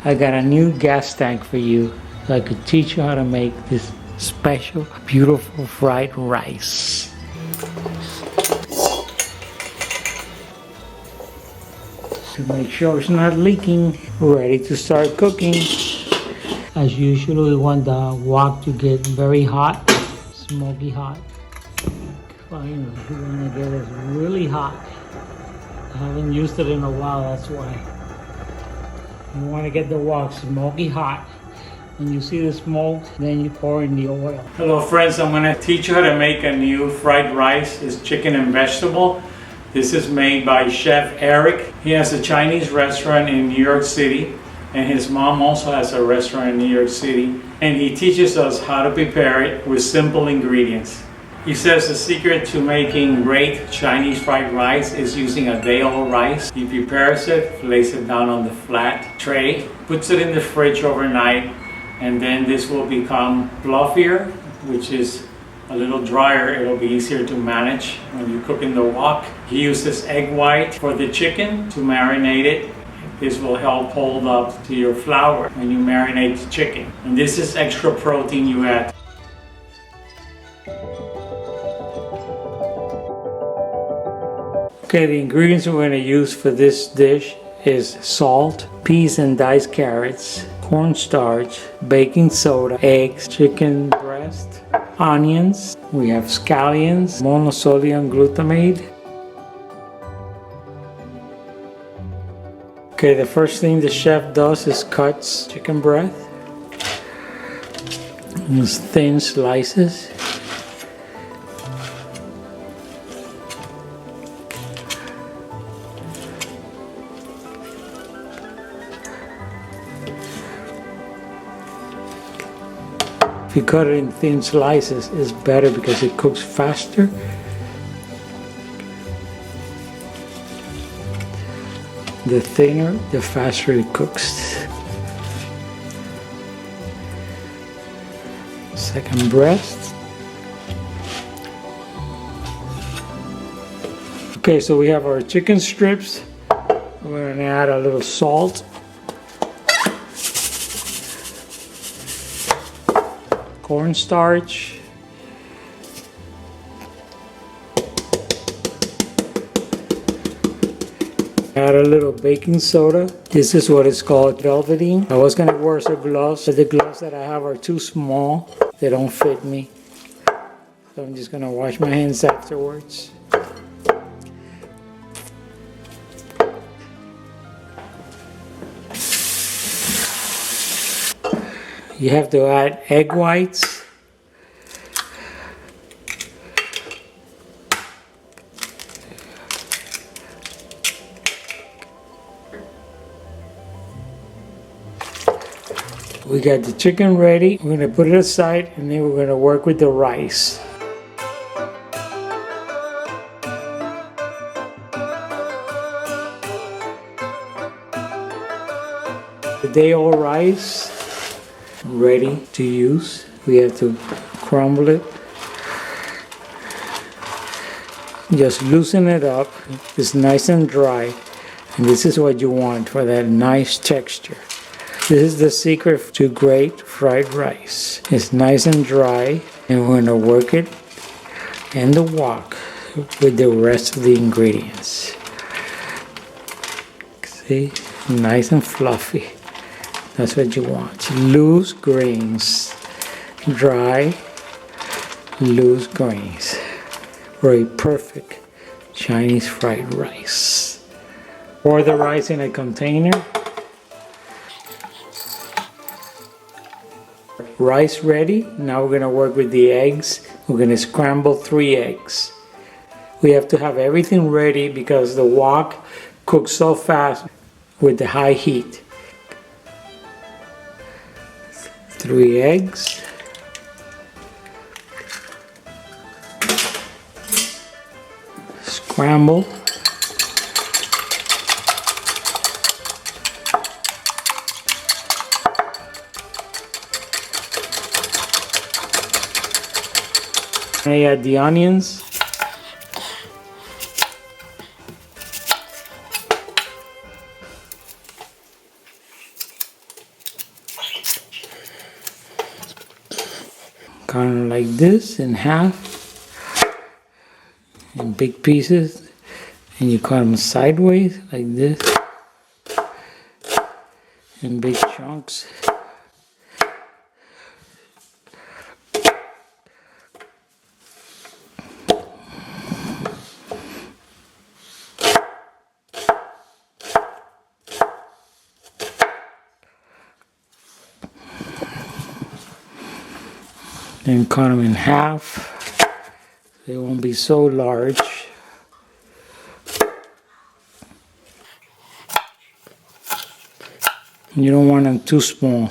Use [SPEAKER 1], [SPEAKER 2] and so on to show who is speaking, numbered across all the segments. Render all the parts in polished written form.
[SPEAKER 1] I got a new gas tank for you so I could teach you how to make this special, beautiful fried rice. To make sure it's not leaking, ready to start cooking. As usual, we want the wok to get very hot, smoky hot. Finally, we want to get it really hot. I haven't used it in a while, that's why. You want to get the wok smoky hot. When you see the smoke, then you pour in the oil. Hello friends, I'm going to teach you how to make a new fried rice. It's chicken and vegetable. This is made by Chef Eric. He has a Chinese restaurant in New York City, and his mom also has a restaurant in New York City. And he teaches us how to prepare it with simple ingredients. He says the secret to making great Chinese fried rice is using a day-old rice. He prepares it, lays it down on the flat tray, puts it in the fridge overnight, and then this will become fluffier, which is a little drier. It'll be easier to manage when you cook in the wok. He uses egg white for the chicken to marinate it. This will help hold up to your flour when you marinate the chicken. And this is extra protein you add. Okay, the ingredients we're going to use for this dish is salt, peas and diced carrots, cornstarch, baking soda, eggs, chicken breast, onions. We have scallions, monosodium glutamate. Okay, the first thing the chef does is cuts chicken breast in thin slices. If you cut it in thin slices, it's better because it cooks faster. The thinner, the faster it cooks. Second breast. Okay, so we have our chicken strips. We're going to add a little salt. Cornstarch, add a little baking soda. This is what it's called, velveteen. I was going to wear some gloves, but the gloves that I have are too small. They don't fit me. So I'm just going to wash my hands afterwards. You have to add egg whites. We got the chicken ready. We're going to put it aside and then we're going to work with the rice. The day-old rice ready to use. We have to crumble it. Just loosen it up. It's nice and dry. And this is what you want for that nice texture. This is the secret to great fried rice. It's nice and dry, and we're going to work it in the wok with the rest of the ingredients. See? Nice and fluffy. That's what you want. Loose grains. Dry, loose grains. For a perfect Chinese fried rice. Pour the rice in a container. Rice ready. Now we're going to work with the eggs. We're going to scramble 3 eggs. We have to have everything ready because the wok cooks so fast with the high heat. 3 eggs. Scramble. I add the onions. cut them like this in half, in big pieces, and you cut them sideways like this, in big chunks. Then cut them in half. They won't be so large. You don't want them too small.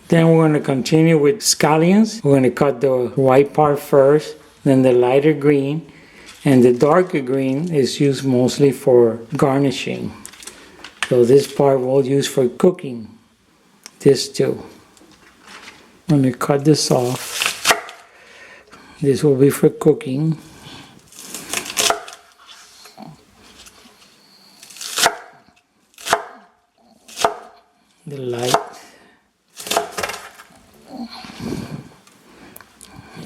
[SPEAKER 1] Then we're going to continue with scallions. We're going to cut the white part first, then the lighter green, and the darker green is used mostly for garnishing. So this part we'll use for cooking. This too. I'm going to cut this off. This will be for cooking. The light.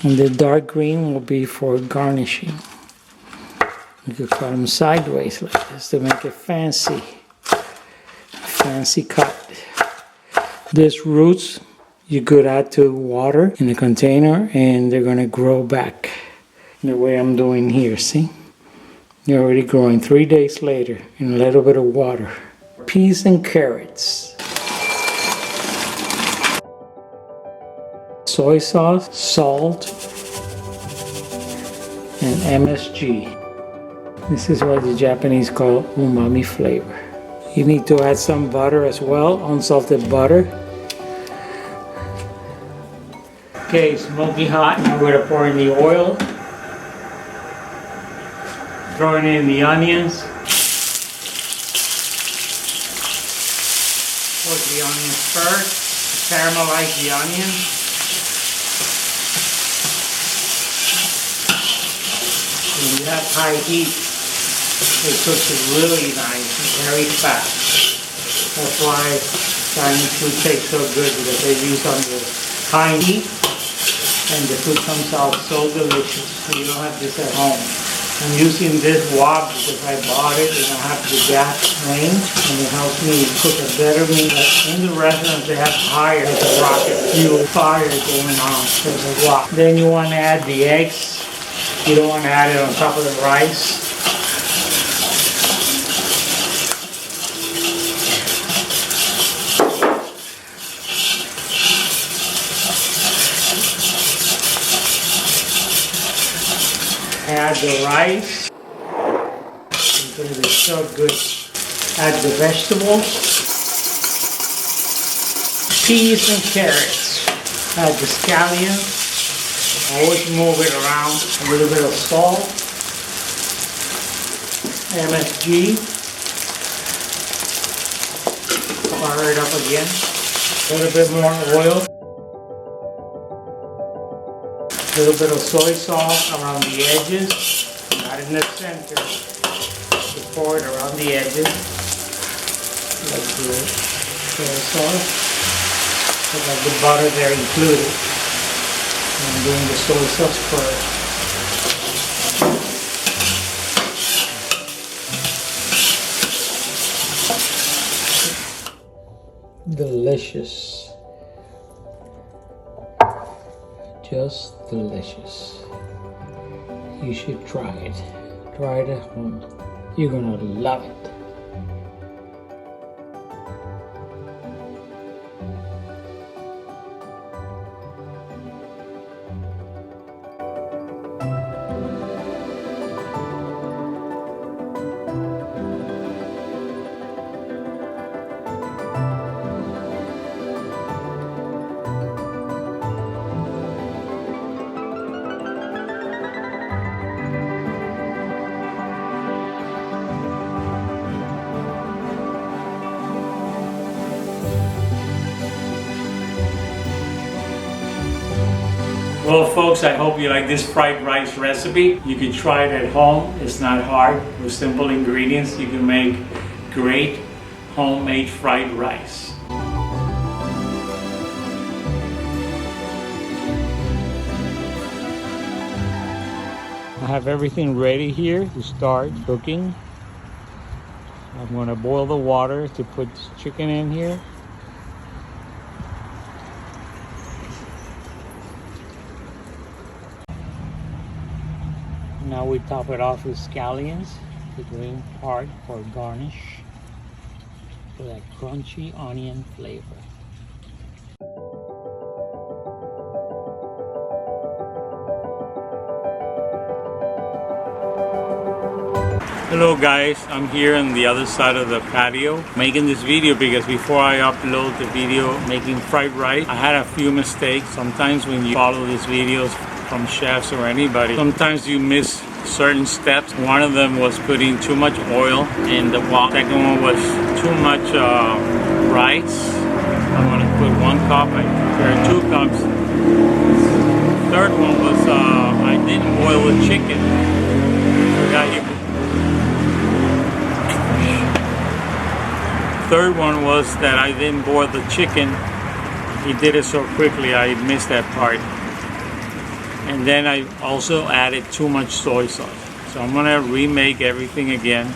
[SPEAKER 1] And the dark green will be for garnishing. You could cut them sideways like this to make it fancy. Fancy cut. These roots you could add to water in a container and they're going to grow back the way I'm doing here. See? They're already growing 3 days later in a little bit of water. Peas and carrots. Soy sauce, salt, and MSG. This is what the Japanese call umami flavor. You need to add some butter as well, unsalted butter. Okay, smoky hot. Now we're going to pour in the oil. Throwing in the onions. Pour the onions first. Caramelize the onions. When you have high heat, it cooks it really nice and very fast. That's why Chinese food tastes so good, because they use on the high heat. And the food comes out so delicious, so you don't have this at home. I'm using this wok because I bought it and I have the gas range, and it helps me cook a better meal. In the restaurants they have higher rocket fuel fire going on for the wok. Then you want to add the eggs. You don't want to add it on top of the rice. Add the rice. It's going to be so good. Add the vegetables. Peas and carrots. Add the scallion. Always move it around. A little bit of salt. MSG. Fire it up again. A little bit more oil. A little bit of soy sauce around the edges, not in the center. Just pour it around the edges, like the soy sauce. So that the butter there included. I'm doing the soy sauce first. Delicious. Just delicious. You should try it. Try it at home. You're gonna love it. Well folks, I hope you like this fried rice recipe. You can try it at home. It's not hard. With simple ingredients, you can make great homemade fried rice. have everything ready here to start cooking. I'm going to boil the water to put this chicken in here. Now we top it off with scallions, the green part for garnish, for that crunchy onion flavor. Hello guys, I'm here on the other side of the patio making this video because before I upload the video making fried rice, I had a few mistakes. Sometimes when you follow these videos from chefs or anybody, sometimes you miss certain steps. One of them was putting too much oil in the wok. Second one was too much rice. I'm going to put 1 cup, I prepared 2 cups. Third one was I didn't boil the chicken. Third one was that I didn't boil the chicken. He did it so quickly I missed that part. And then I also added too much soy sauce. So I'm gonna remake everything again.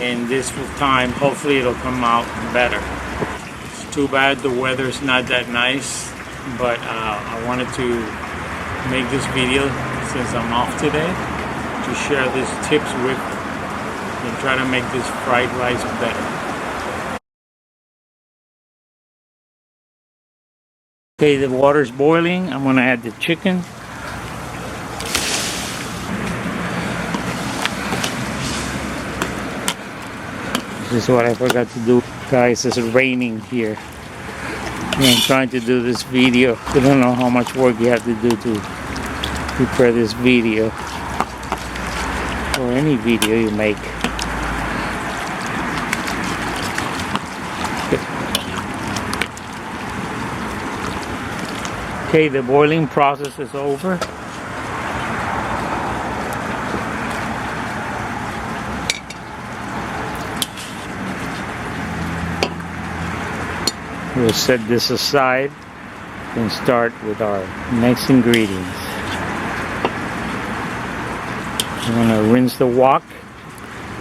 [SPEAKER 1] And this time, hopefully it'll come out better. It's too bad the weather's not that nice, but I wanted to make this video since I'm off today to share these tips with you and try to make this fried rice better. Okay, the water's boiling. I'm gonna add the chicken. This is what I forgot to do. Guys, it's raining here. I'm trying to do this video. You don't know how much work you have to do to prepare this video. Or any video you make. Okay, the boiling process is over. We'll set this aside and start with our next ingredients. I'm gonna rinse the wok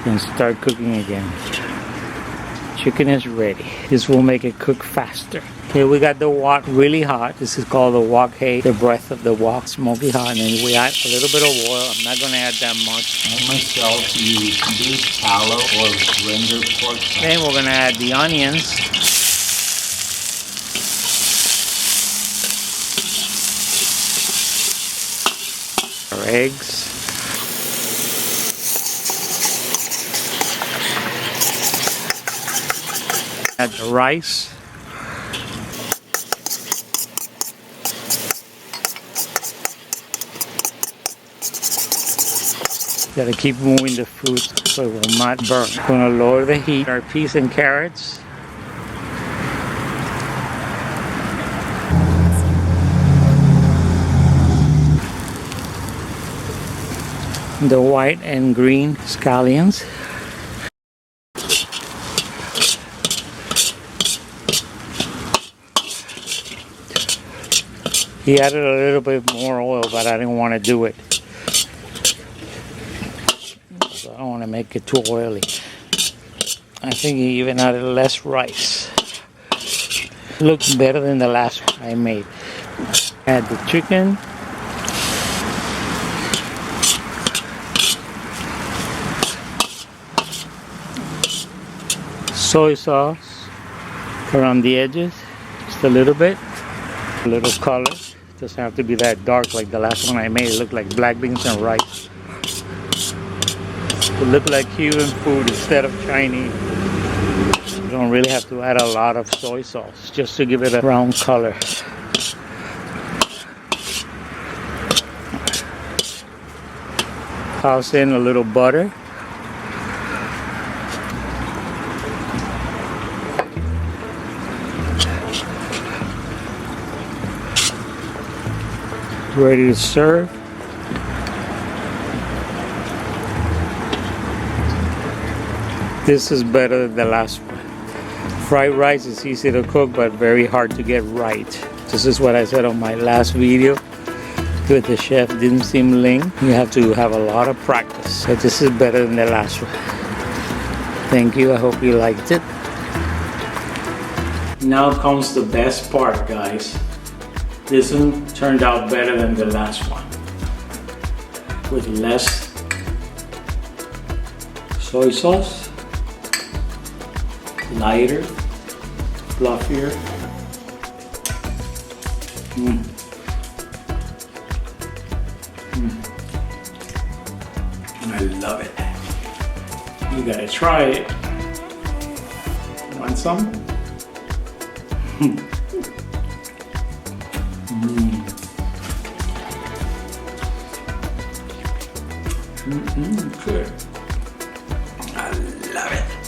[SPEAKER 1] and start cooking again. Chicken is ready. This will make it cook faster. Okay, we got the wok really hot. This is called the wok hay, the breath of the wok, smoky hot. And then we add a little bit of oil. I'm not going to add that much. I myself use beef tallow or rendered pork. Then we're going to add the onions. Our eggs. Add the rice. Gotta keep moving the food so it will not burn. Gonna lower the heat. Our peas and carrots. The white and green scallions. He added a little bit more oil, but I didn't want to do it. So I don't want to make it too oily. I think he even added less rice. Looks better than the last one I made. Add the chicken. Soy sauce around the edges, just a little bit. A little color. Doesn't have to be that dark like the last one I made. It looked like black beans and rice. It looked like Cuban food instead of Chinese. You don't really have to add a lot of soy sauce just to give it a brown color. Toss in a little butter. Ready to serve. This is better than the last one. Fried rice is easy to cook but very hard to get right. This is what I said on my last video. with the chef dim sum ling. You have to have a lot of practice. So this is better than the last one. Thank you. I hope you liked it. Now comes the best part, guys. This one turned out better than the last one. With less soy sauce, lighter, fluffier. I love it. You gotta try it. Want some? Good. I love it.